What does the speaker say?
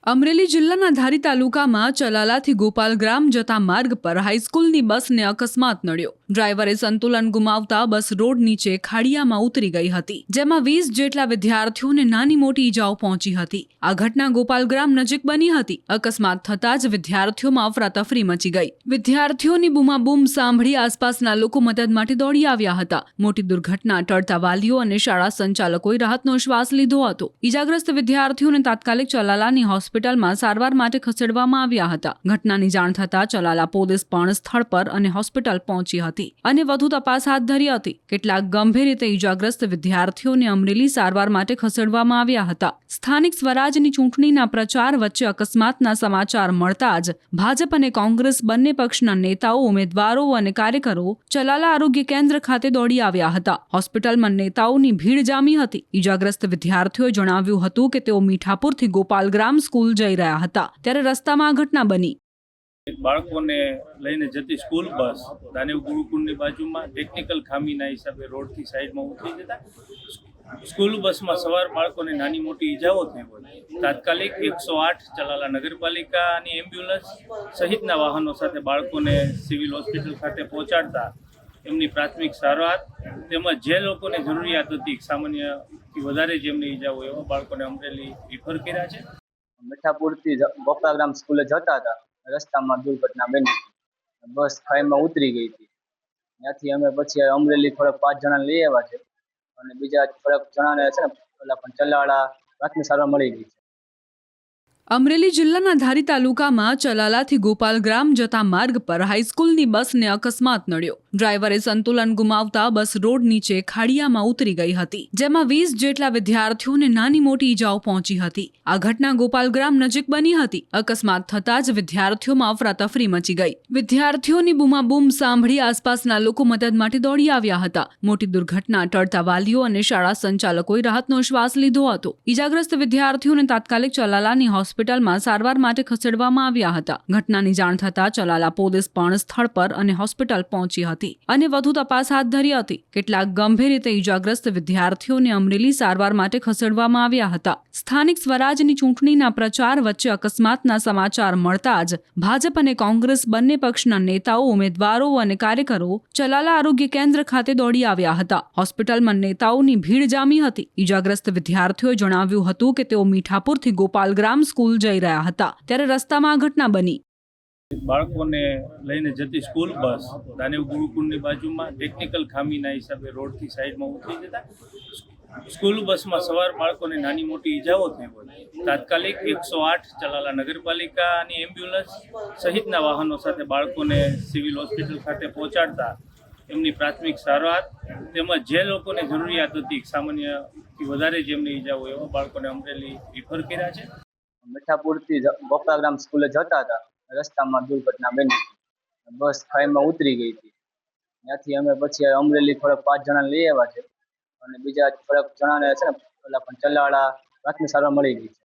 અમરેલી જિલ્લાના ધારી તાલુકામાં ચલાલાથી ગોપાલગ્રામ જતા માર્ગ પર હાઈસ્કૂલની બસને અકસ્માત નડ્યો। ડ્રાઈવરે સંતુલન ગુમાવતા બસ રોડ નીચે ખાડિયામાં ઉતરી ગઈ હતી, જેમાં 20 જેટલા વિદ્યાર્થીઓને નાની મોટી ઈજાઓ પહોંચી હતી। આ ઘટના ગોપાલગ્રામ નજીક બની હતી। અકસ્માત થતાં જ વિદ્યાર્થીઓમાં અફરાતફરી મચી ગઈ। વિદ્યાર્થીઓની બૂમાબૂમ સાંભળી આસપાસના લોકો મદદ માટે દોડી આવ્યા હતા। મોટી દુર્ઘટના ટળતા વાલીઓ અને શાળા સંચાલકોએ રાહતનો શ્વાસ લીધો હતો। ઈજાગ્રસ્ત વિદ્યાર્થીઓને તાત્કાલિક ચલાલાની હોસ્પિટલમાં સારવાર માટે ખસેડવામાં આવ્યા હતા। ઘટનાની જાણ થતાં ચલાલા પોલીસ પણ સ્થળ પર અને હોસ્પિટલ પહોંચી હતી અને વધુ તપાસ હાથ ધરી હતી। કેટલાક ગંભીર રીતે ઈજાગ્રસ્ત વિદ્યાર્થીઓને અમરેલી સારવાર માટે ખસેડવામાં આવ્યા હતા। સ્થાનિક સ્વરાજની ચૂંટણીના પ્રચાર વચ્ચે અકસ્માતના સમાચાર મળતા જ ભાજપ અને કોંગ્રેસ બંને પક્ષના નેતાઓ, ઉમેદવારો અને કાર્યકરો ચલાલા આરોગ્ય કેન્દ્ર ખાતે દોડી આવ્યા હતા। હોસ્પિટલમાં નેતાઓની ભીડ જામી હતી। ઈજાગ્રસ્ત વિદ્યાર્થીઓએ જણાવ્યું હતું કે તેઓ મીઠાપુરથી ગોપાલગ્રામ સ્કૂલ જઈ રહ્યા હતા, ત્યારે રસ્તામાં આ ઘટના બની। બાળકોને લઈને જતી સ્કૂલ બસ દાનેવ ગુરુકુળની બાજુમાં ટેકનિકલ ખામીના હિસાબે રોડથી સાઈડમાં ઉતરી જતા સ્કૂલ બસમાં સવાર બાળકોને નાની મોટી ઈજાઓ થઈ હોય તાત્કાલિક 108 ચલાલા નગરપાલિકાની એમ્બ્યુલન્સ સહિતના વાહનો સાથે બાળકોને સિવિલ હોસ્પિટલ ખાતે પહોંચાડતા એમની પ્રાથમિક સારવાર તેમજ જે લોકોને જરૂરિયાત હતી સામાન્યથી વધારે જેમની ઈજા હોય એવા બાળકોને અમરેલી રિફર કર્યા છે। મીઠાપુરથી ગોપાલગ્રામ સ્કૂલે જતા હતા, રસ્તામાં દુર્ઘટના બની। બસ ખાઈમાં ઉતરી ગઈ હતી। ત્યાંથી અમે પછી અમરેલી થોડાક 5 જણા લઈ આવ્યા છે અને બીજા થોડાક જણાને છે ને પેલા પણ ચલાળા પ્રાથમિક સારવાર મળી ગઈ છે। અમરેલી જિલ્લાના ધારી તાલુકામાં ચલાલાથી ગોપાલગ્રામ જતા માર્ગ પર હાઈસ્કૂલની બસને અકસ્માત નડ્યો। ડ્રાઈવરે સંતુલન ગુમાવતા બસ રોડ નીચે ખાડિયામાં ઉતરી ગઈ હતી, જેમાં 20 જેટલા વિદ્યાર્થીઓને નાની મોટી ઈજાઓ પહોંચી હતી। આ ઘટના ગોપાલગ્રામ નજીક બની હતી। અકસ્માત થતાં જ વિદ્યાર્થીઓમાં અફરાતફરી મચી ગઈ। વિદ્યાર્થીઓની બૂમાબૂમ સાંભળી આસપાસના લોકો મદદ માટે દોડી આવ્યા હતા। મોટી દુર્ઘટના ટળતા વાલીઓ અને શાળા સંચાલકોએ રાહતનો શ્વાસ લીધો હતો। ઈજાગ્રસ્ત વિદ્યાર્થીઓને તાત્કાલિક ચલાલાની હોસ્પિટલમાં સારવાર માટે ખસેડવામાં આવ્યા હતા। ઘટનાની જાણ થતાં ચલાલા પોલીસ પણ સ્થળ પર અને હોસ્પિટલ પહોંચી હતી અને વધુ તપાસ હાથ ધરી હતી। કેટલાક ગંભીર રીતે ઈજાગ્રસ્ત વિદ્યાર્થીઓને અમરેલી સારવાર માટે ખસેડવામાં આવ્યા હતા। સ્થાનિક સ્વરાજની ચૂંટણીના પ્રચાર વચ્ચે અકસ્માતના સમાચાર મળતા જ ભાજપ અને કોંગ્રેસ બંને પક્ષના નેતાઓ, ઉમેદવારો અને કાર્યકરો ચલાલા આરોગ્ય કેન્દ્ર ખાતે દોડી આવ્યા હતા। હોસ્પિટલમાં નેતાઓની ભીડ જામી હતી। ઈજાગ્રસ્ત વિદ્યાર્થીઓએ જણાવ્યું હતું કે તેઓ મીઠાપુરથી ગોપાલગ્રામ સ્કૂલ જઈ રહ્યા હતા, ત્યારે રસ્તામાં આ ઘટના બની। બાળકોને લઈને જતી સ્કૂલ બસ દાનેવ ગુરુકુળની બાજુમાં ટેકનિકલ ખામીના હિસાબે રોડથી સાઈડમાં ઉતરી જતા સ્કૂલ બસમાં સવાર બાળકોને નાની મોટી ઈજાઓ થઈ હોય તાત્કાલિક 108 ચલાલા નગરપાલિકાની એમ્બ્યુલન્સ સહિતના વાહનો સાથે બાળકોને સિવિલ હોસ્પિટલ ખાતે પહોંચાડતા એમની પ્રાથમિક સારવાર તેમજ જે લોકોને જરૂરિયાત હતી સામાન્યથી વધારે જેમની ઈજા હોય એવા બાળકોને અમરેલી રિફર કર્યા છે। મીઠાપુરથી ગોપાલગ્રામ સ્કૂલે જતા હતા, રસ્તામાં દુર્ઘટના બની। બસ ખાઈમાં ઉતરી ગઈ હતી। ત્યાંથી અમે પછી અમરેલી થોડાક 5 જણા લઈ આવ્યા છે અને બીજા થોડાક જણાને છે ને પેલા પણ ચલાળા પ્રાથમિક સારવાર મળી ગઈ છે।